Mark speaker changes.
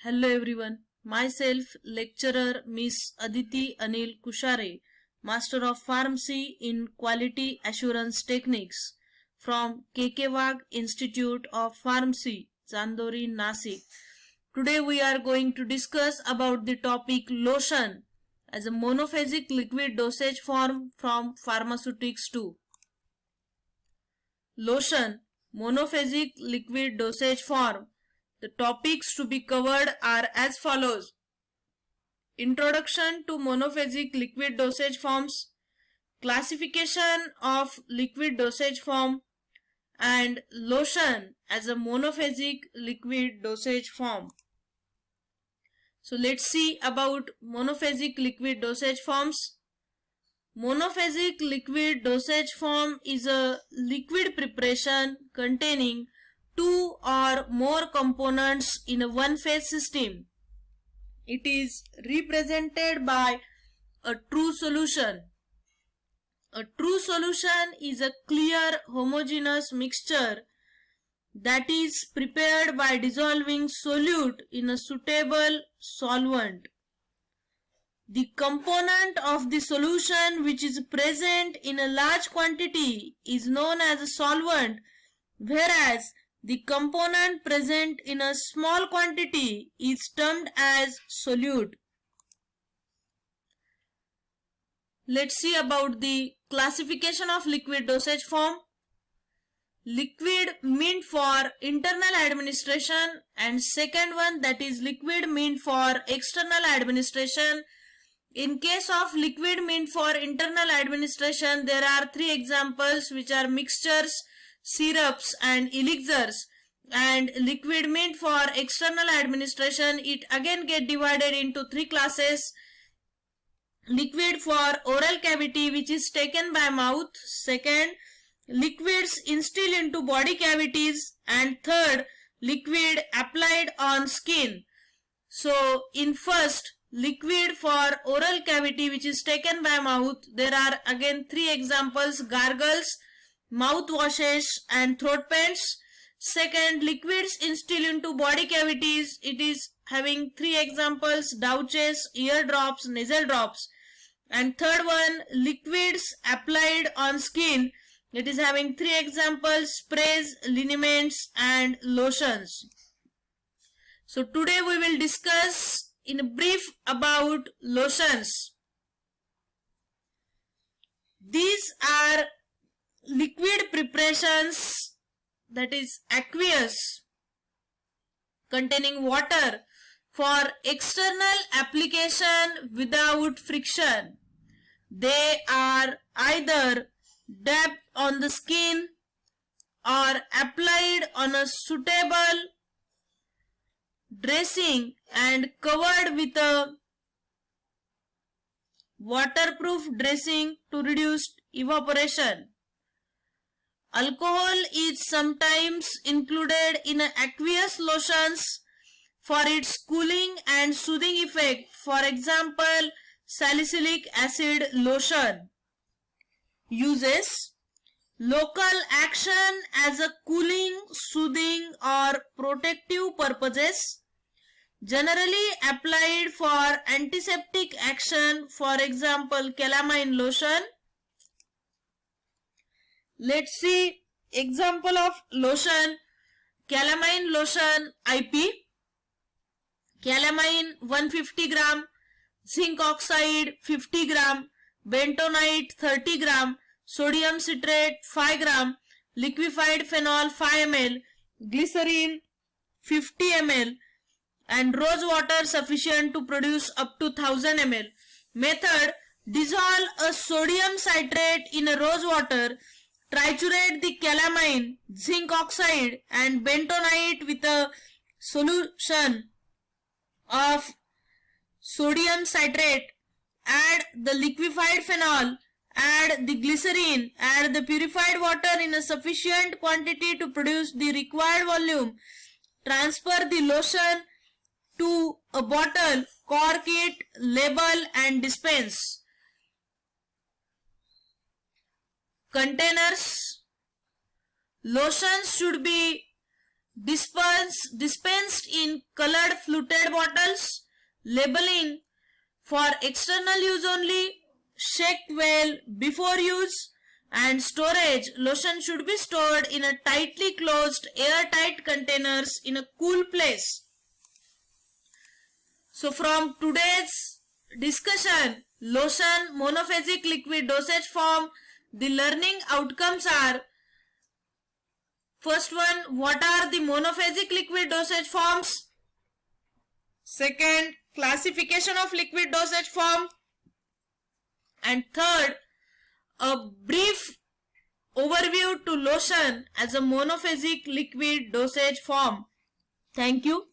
Speaker 1: Hello everyone. Myself, lecturer Miss Aditi Anil Kushare, Master of Pharmacy in Quality Assurance Techniques from KK Wag Institute of Pharmacy, Chandori, Nasik. Today we are going to discuss about the topic lotion as a monophasic liquid dosage form from pharmaceutics 2. Lotion, monophasic liquid dosage form. The topics to be covered are as follows: Introduction to monophasic liquid dosage forms, classification of liquid dosage form, and lotion as a monophasic liquid dosage form. So let's see about monophasic liquid dosage forms. Monophasic liquid dosage form is a liquid preparation containing two or more components in a one-phase system. It is represented by a true solution. A true solution is a clear homogeneous mixture that is prepared by dissolving solute in a suitable solvent. The component of the solution which is present in a large quantity is known as a solvent, whereas the component present in a small quantity is termed as solute. Let's see about the classification of liquid dosage form. Liquid meant for internal administration, and second one, that is liquid meant for external administration. In case of liquid meant for internal administration, there are three examples, which are mixtures, syrups and elixirs. And liquid meant for external administration, it again get divided into three classes: liquid for oral cavity, which is taken by mouth; second, liquids instilled into body cavities; and third, liquid applied on skin. So in first, liquid for oral cavity, which is taken by mouth, there are again three examples: gargles, mouthwashes and throat paints. Second, liquids instilled into body cavities, it is having three examples: douches, ear drops, nasal drops. And third one, liquids applied on skin, it is having three examples: sprays, liniments and lotions. So today we will discuss in a brief about lotions. These are liquid preparations, that is aqueous, containing water for external application without friction. They are either dabbed on the skin or applied on a suitable dressing and covered with a waterproof dressing to reduce evaporation. Alcohol is sometimes included in aqueous lotions for its cooling and soothing effect. For example, salicylic acid lotion. Uses: local action as a cooling, soothing or protective purposes, generally applied for antiseptic action, for example calamine lotion. Let's see example of lotion. Calamine lotion IP. Calamine 150 gram, zinc oxide 50 gram, bentonite 30 gram, sodium citrate 5 gram, liquefied phenol 5 ml, glycerine 50 ml, and rose water sufficient to produce up to 1000 ml. Method: dissolve a sodium citrate in a rose water, triturate the calamine, zinc oxide and bentonite with a solution of sodium citrate, add the liquefied phenol, add the glycerine, add the purified water in a sufficient quantity to produce the required volume, transfer the lotion to a bottle, cork it, label and dispense. Containers: lotions should be dispensed in colored fluted bottles, labeling for external use only, shaked well before use, and storage. Lotion should be stored in a tightly closed airtight containers in a cool place. So from today's discussion, lotion monophasic liquid dosage form, the learning outcomes are: first one, what are the monophasic liquid dosage forms? Second, classification of liquid dosage form. And third, a brief overview to lotion as a monophasic liquid dosage form. Thank you.